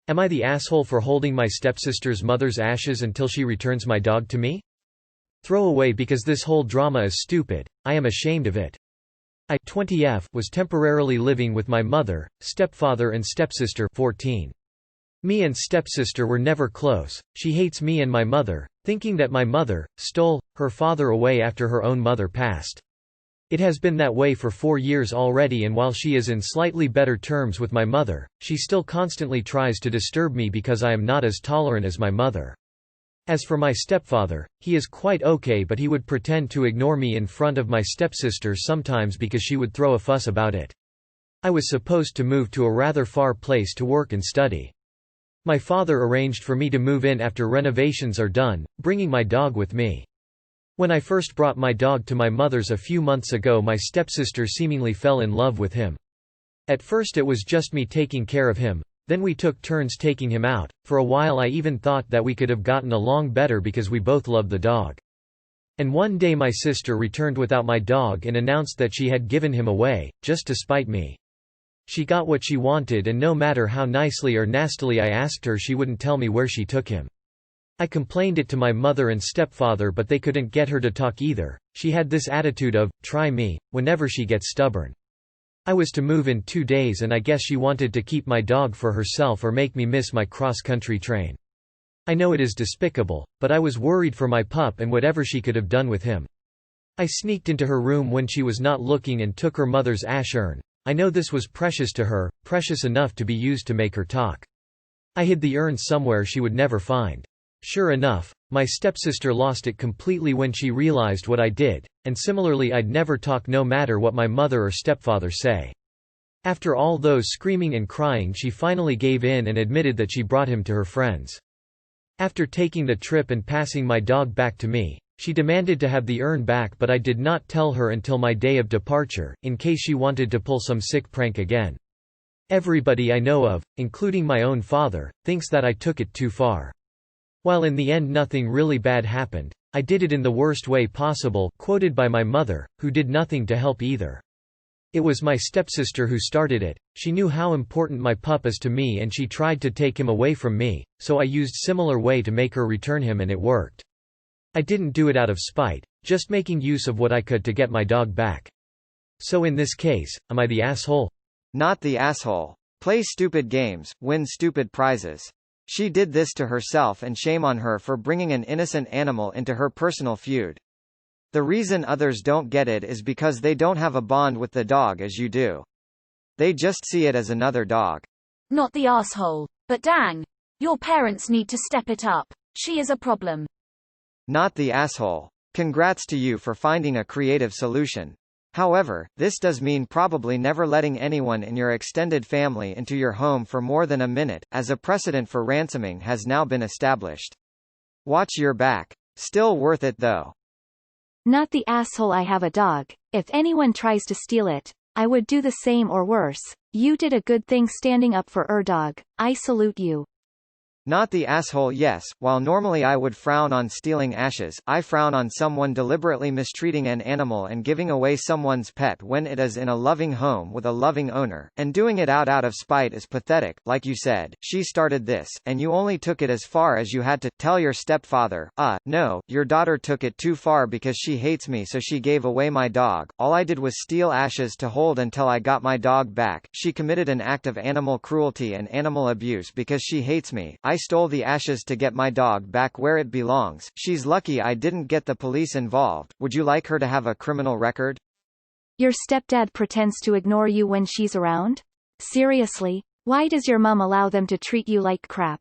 Am I the asshole for holding my stepsister's mother's ashes until she returns my dog to me? Throw away because this whole drama is stupid. I am ashamed of it. I 20F was temporarily living with my mother, stepfather and stepsister 14. Me and stepsister were never close. She hates me and my mother, thinking that my mother stole her father away after her own mother passed. It has been that way for 4 years already, and while she is in slightly better terms with my mother, she still constantly tries to disturb me because I am not as tolerant as my mother. As for my stepfather, he is quite okay, but he would pretend to ignore me in front of my stepsister sometimes because she would throw a fuss about it. I was supposed to move to a rather far place to work and study. My father arranged for me to move in after renovations are done, bringing my dog with me. When I first brought my dog to my mother's a few months ago, my stepsister seemingly fell in love with him. At first it was just me taking care of him. Then we took turns taking him out. For a while I even thought that we could have gotten along better because we both loved the dog. And one day my sister returned without my dog and announced that she had given him away, just to spite me. She got what she wanted, and no matter how nicely or nastily I asked her, she wouldn't tell me where she took him. I complained it to my mother and stepfather, but they couldn't get her to talk either. She had this attitude of, try me, whenever she gets stubborn. I was to move in 2 days, and I guess she wanted to keep my dog for herself or make me miss my cross-country train. I know it is despicable, but I was worried for my pup and whatever she could have done with him. I sneaked into her room when she was not looking and took her mother's ash urn. I know this was precious to her, precious enough to be used to make her talk. I hid the urn somewhere she would never find. Sure enough, my stepsister lost it completely when she realized what I did, and similarly I'd never talk no matter what my mother or stepfather say. After all those screaming and crying, she finally gave in and admitted that she brought him to her friends. After taking the trip and passing my dog back to me, she demanded to have the urn back, but I did not tell her until my day of departure, in case she wanted to pull some sick prank again. Everybody I know of, including my own father, thinks that I took it too far. While in the end nothing really bad happened, I did it in the worst way possible, quoted by my mother, who did nothing to help either. It was my stepsister who started it. She knew how important my pup is to me and she tried to take him away from me, so I used similar way to make her return him, and it worked. I didn't do it out of spite, just making use of what I could to get my dog back. So in this case, am I the asshole? Not the asshole. Play stupid games, win stupid prizes. She did this to herself, and shame on her for bringing an innocent animal into her personal feud. The reason others don't get it is because they don't have a bond with the dog as you do. They just see it as another dog. Not the asshole. But dang. Your parents need to step it up. She is a problem. Not the asshole. Congrats to you for finding a creative solution. However, this does mean probably never letting anyone in your extended family into your home for more than a minute, as a precedent for ransoming has now been established. Watch your back. Still worth it though. Not the asshole. I have a dog. If anyone tries to steal it, I would do the same or worse. You did a good thing standing up for your dog. I salute you. Not the asshole. Yes, while normally I would frown on stealing ashes, I frown on someone deliberately mistreating an animal and giving away someone's pet when it is in a loving home with a loving owner, and doing it out of spite is pathetic. Like you said, she started this, and you only took it as far as you had to. Tell your stepfather, no, your daughter took it too far because she hates me, so she gave away my dog. All I did was steal ashes to hold until I got my dog back. She committed an act of animal cruelty and animal abuse because she hates me. I stole the ashes to get my dog back where it belongs. She's lucky I didn't get the police involved. Would you like her to have a criminal record? Your stepdad pretends to ignore you when she's around? Seriously? Why does your mom allow them to treat you like crap?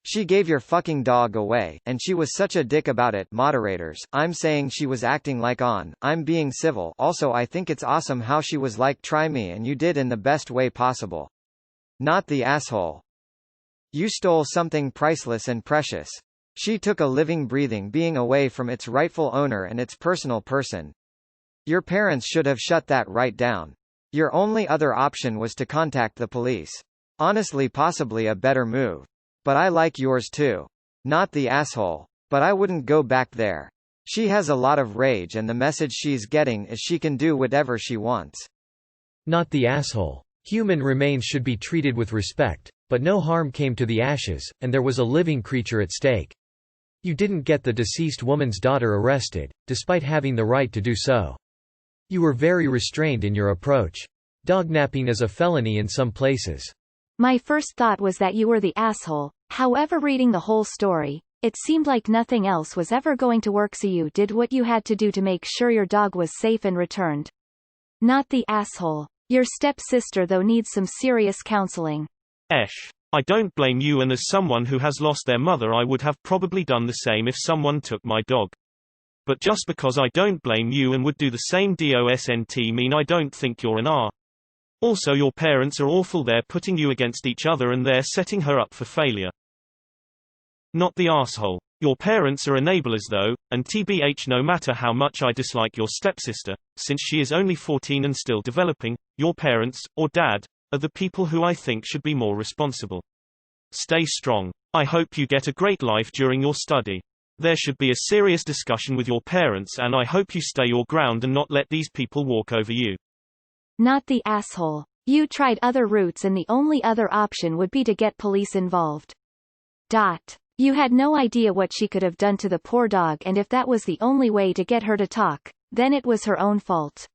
She gave your fucking dog away, and she was such a dick about it. Moderators, I'm saying she was acting like I'm being civil. Also, I think it's awesome how she was like, try me, and you did in the best way possible. Not the asshole. You stole something priceless and precious. She took a living, breathing being away from its rightful owner and its personal person. Your parents should have shut that right down. Your only other option was to contact the police. Honestly, possibly a better move. But I like yours too. Not the asshole. But I wouldn't go back there. She has a lot of rage, and the message she's getting is she can do whatever she wants. Not the asshole. Human remains should be treated with respect. but no harm came to the ashes, and there was a living creature at stake. You didn't get the deceased woman's daughter arrested, despite having the right to do so. You were very restrained in your approach. Dognapping is a felony in some places. My first thought was that you were the asshole. However, reading the whole story, it seemed like nothing else was ever going to work, so you did what you had to do to make sure your dog was safe and returned. Not the asshole. Your stepsister though needs some serious counseling. I don't blame you, and as someone who has lost their mother, I would have probably done the same if someone took my dog. But just because I don't blame you and would do the same doesn't mean I don't think you're an R. Also, your parents are awful. They're putting you against each other and they're setting her up for failure. Not the asshole. Your parents are enablers though, and TBH, no matter how much I dislike your stepsister, since she is only 14 and still developing, your parents, or dad, are the people who I think should be more responsible. Stay strong. I hope you get a great life during your study. There should be a serious discussion with your parents, and I hope you stay your ground and not let these people walk over you. Not the asshole. You tried other routes and the only other option would be to get police involved. You had no idea what she could have done to the poor dog, and if that was the only way to get her to talk, then it was her own fault.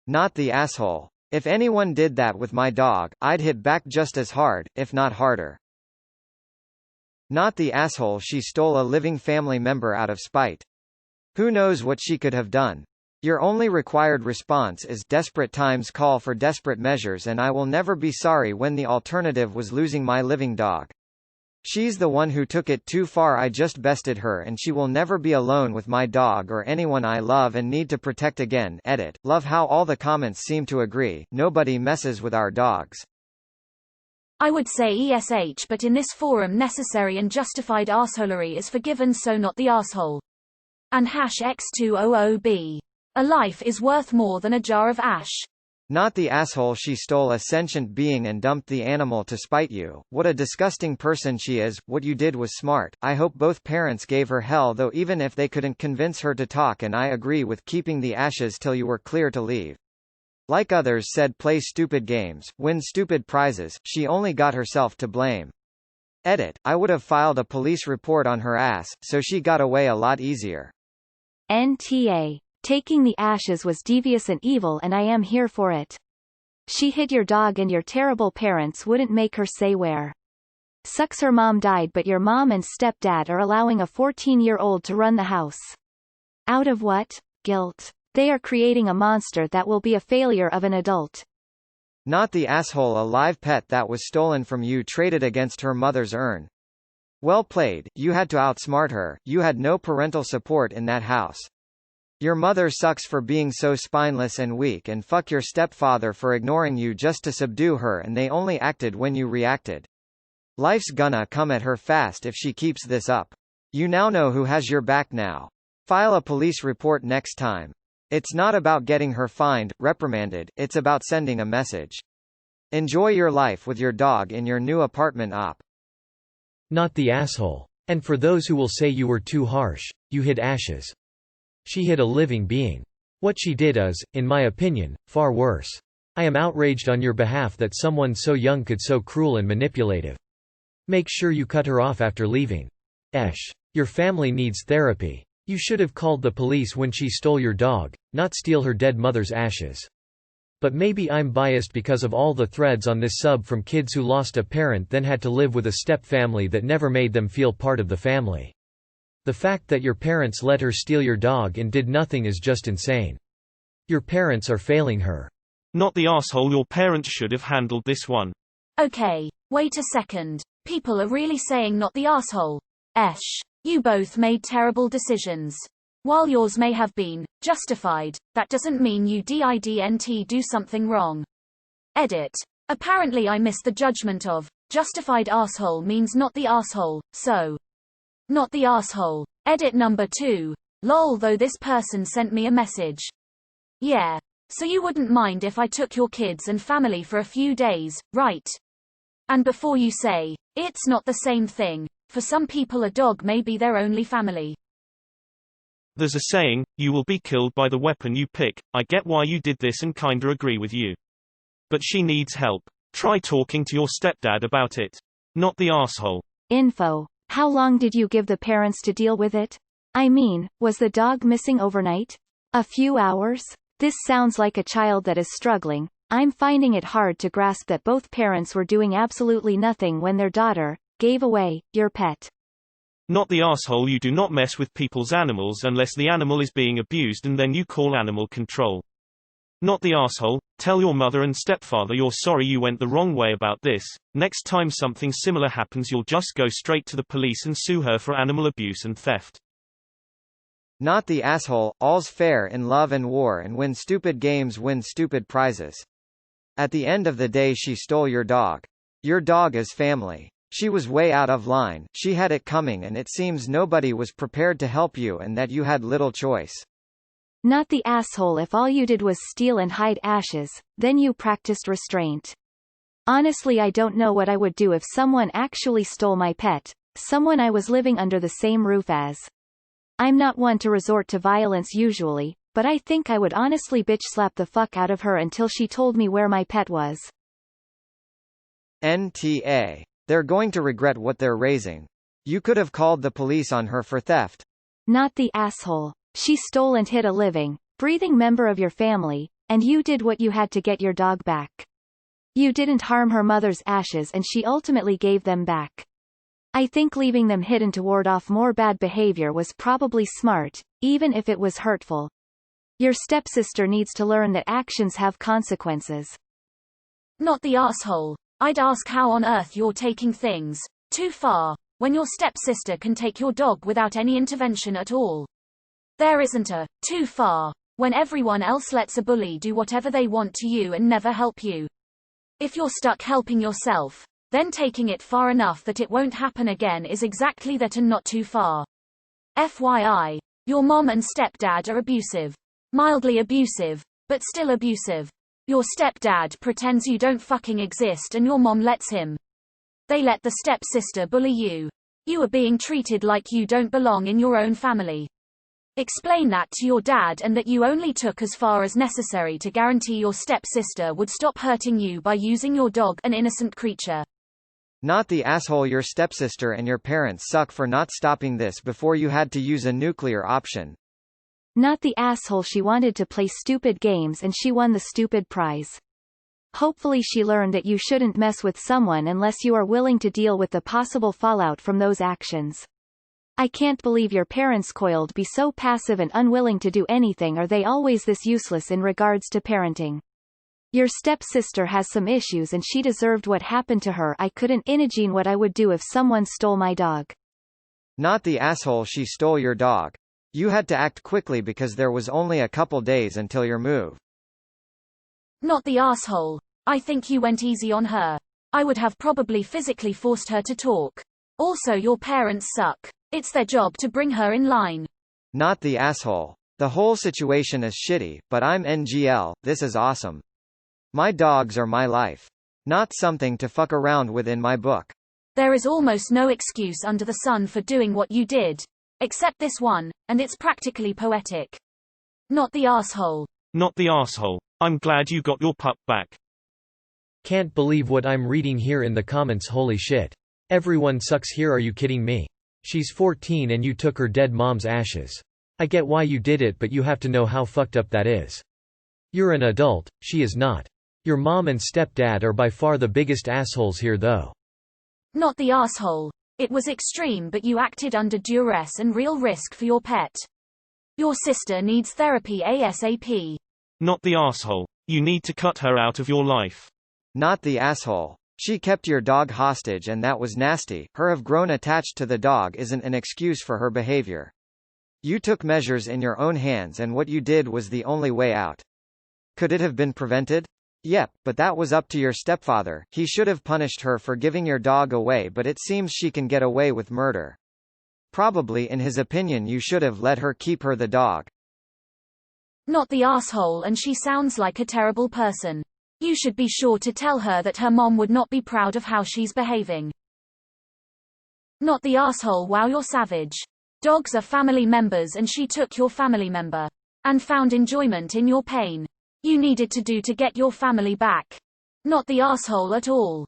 Not the asshole. If anyone did that with my dog, I'd hit back just as hard, if not harder. Not the asshole. She stole a living family member out of spite. Who knows what she could have done? Your only required response is desperate times call for desperate measures, and I will never be sorry when the alternative was losing my living dog. She's the one who took it too far. I just bested her, and she will never be alone with my dog or anyone I love and need to protect again. Edit. Love how all the comments seem to agree. Nobody messes with our dogs. I would say ESH, but in this forum necessary and justified arseholery is forgiven, so not the asshole. And #X200B. A life is worth more than a jar of ash. Not the asshole. She stole a sentient being and dumped the animal to spite you. What a disgusting person she is. What you did was smart. I hope both parents gave her hell though, even if they couldn't convince her to talk, and I agree with keeping the ashes till you were clear to leave. Like others said, play stupid games, win stupid prizes. She only got herself to blame. Edit. I would have filed a police report on her ass, so she got away a lot easier. NTA. Taking the ashes was devious and evil, and I am here for it. She hid your dog and your terrible parents wouldn't make her say where. Sucks her mom died, but your mom and stepdad are allowing a 14-year-old to run the house. Out of what? Guilt. They are creating a monster that will be a failure of an adult. Not the asshole. A live pet that was stolen from you traded against her mother's urn. Well played. You had to outsmart her. You had no parental support in that house. Your mother sucks for being so spineless and weak, and fuck your stepfather for ignoring you just to subdue her, and they only acted when you reacted. Life's gonna come at her fast if she keeps this up. You now know who has your back now. File a police report next time. It's not about getting her fined, reprimanded, it's about sending a message. Enjoy your life with your dog in your new apartment op. Not the asshole. And for those who will say you were too harsh, you hid ashes. She hid a living being. What she did is, in my opinion, far worse. I am outraged on your behalf that someone so young could so cruel and manipulative. Make sure you cut her off after leaving. Your family needs therapy. You should have called the police when she stole your dog, not steal her dead mother's ashes. But maybe I'm biased because of all the threads on this sub from kids who lost a parent then had to live with a step family that never made them feel part of the family. The fact that your parents let her steal your dog and did nothing is just insane. Your parents are failing her. Not the asshole. Your parents should have handled this one. Okay, wait a second. People are really saying not the asshole. You both made terrible decisions. While yours may have been justified, that doesn't mean you didn't do something wrong. Edit. Apparently I missed the judgment of justified asshole means not the asshole, so not the asshole. Edit number 2. Lol, though this person sent me a message. Yeah. So you wouldn't mind if I took your kids and family for a few days, right? And before you say, it's not the same thing. For some people a dog may be their only family. There's a saying, you will be killed by the weapon you pick. I get why you did this and kinda agree with you. But she needs help. Try talking to your stepdad about it. Not the asshole. Info. How long did you give the parents to deal with it? I mean, was the dog missing overnight? A few hours? This sounds like a child that is struggling. I'm finding it hard to grasp that both parents were doing absolutely nothing when their daughter gave away your pet. Not the asshole. You do not mess with people's animals unless the animal is being abused and then you call animal control. Not the asshole. Tell your mother and stepfather you're sorry you went the wrong way about this. Next time something similar happens you'll just go straight to the police and sue her for animal abuse and theft. Not the asshole. All's fair in love and war, and win stupid games win stupid prizes. At the end of the day she stole your dog. Your dog is family. She was way out of line, she had it coming, and it seems nobody was prepared to help you and that you had little choice. Not the asshole. If all you did was steal and hide ashes, then you practiced restraint. Honestly, I don't know what I would do if someone actually stole my pet, someone I was living under the same roof as. I'm not one to resort to violence usually, but I think I would honestly bitch slap the fuck out of her until she told me where my pet was. NTA. They're going to regret what they're raising. You could have called the police on her for theft. Not the asshole. She stole and hid a living, breathing member of your family, and you did what you had to get your dog back. You didn't harm her mother's ashes and she ultimately gave them back. I think leaving them hidden to ward off more bad behavior was probably smart, even if it was hurtful. Your stepsister needs to learn that actions have consequences. Not the asshole. I'd ask how on earth you're taking things too far, when your stepsister can take your dog without any intervention at all. There isn't a too far when everyone else lets a bully do whatever they want to you and never help you. If you're stuck helping yourself, then taking it far enough that it won't happen again is exactly that, and not too far. FYI, your mom and stepdad are abusive. Mildly abusive, but still abusive. Your stepdad pretends you don't fucking exist and your mom lets him. They let the stepsister bully you. You are being treated like you don't belong in your own family. Explain that to your dad and that you only took as far as necessary to guarantee your stepsister would stop hurting you by using your dog, an innocent creature. Not the asshole. Your stepsister and your parents suck for not stopping this before you had to use a nuclear option. Not the asshole. She wanted to play stupid games and she won the stupid prize. Hopefully she learned that you shouldn't mess with someone unless you are willing to deal with the possible fallout from those actions. I can't believe your parents could be so passive and unwilling to do anything. Are they always this useless in regards to parenting? Your stepsister has some issues and she deserved what happened to her. I couldn't imagine what I would do if someone stole my dog. Not the asshole. She stole your dog. You had to act quickly because there was only a couple days until your move. Not the asshole. I think you went easy on her. I would have probably physically forced her to talk. Also, your parents suck. It's their job to bring her in line. Not the asshole. The whole situation is shitty, but I'm NGL, this is awesome. My dogs are my life. Not something to fuck around with in my book. There is almost no excuse under the sun for doing what you did. Except this one, and it's practically poetic. Not the asshole. Not the asshole. I'm glad you got your pup back. Can't believe what I'm reading here in the comments. Holy shit. Everyone sucks here. Are you kidding me? She's 14 and you took her dead mom's ashes. I get why you did it, but you have to know how fucked up that is. You're an adult, she is not. Your mom and stepdad are by far the biggest assholes here though. Not the asshole. It was extreme, but you acted under duress and real risk for your pet. Your sister needs therapy ASAP. Not the asshole. You need to cut her out of your life. Not the asshole. She kept your dog hostage and that was nasty. Her have grown attached to the dog isn't an excuse for her behavior. You took measures in your own hands and what you did was the only way out. Could it have been prevented? Yep, but that was up to your stepfather. He should have punished her for giving your dog away, but it seems she can get away with murder. Probably in his opinion you should have let her keep the dog. Not the asshole, and she sounds like a terrible person. You should be sure to tell her that her mom would not be proud of how she's behaving. Not the asshole. Wow, you're savage. Dogs are family members and she took your family member. And found enjoyment in your pain. You needed to do to get your family back. Not the asshole at all.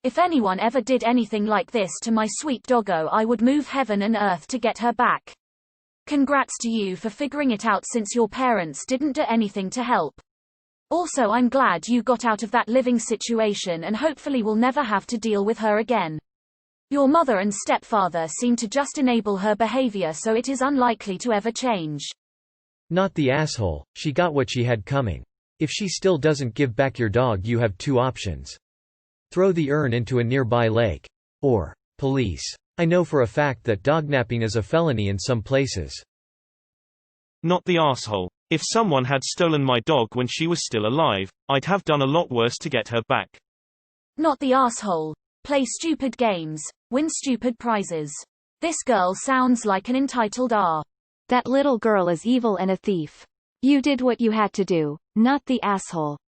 If anyone ever did anything like this to my sweet doggo, I would move heaven and earth to get her back. Congrats to you for figuring it out since your parents didn't do anything to help. Also, I'm glad you got out of that living situation and hopefully will never have to deal with her again. Your mother and stepfather seem to just enable her behavior, so it is unlikely to ever change. Not the asshole, she got what she had coming. If she still doesn't give back your dog, you have two options. Throw the urn into a nearby lake. Or, police. I know for a fact that dognapping is a felony in some places. Not the asshole. If someone had stolen my dog when she was still alive, I'd have done a lot worse to get her back. Not the asshole. Play stupid games, win stupid prizes. This girl sounds like an entitled R. That little girl is evil and a thief. You did what you had to do, not the asshole.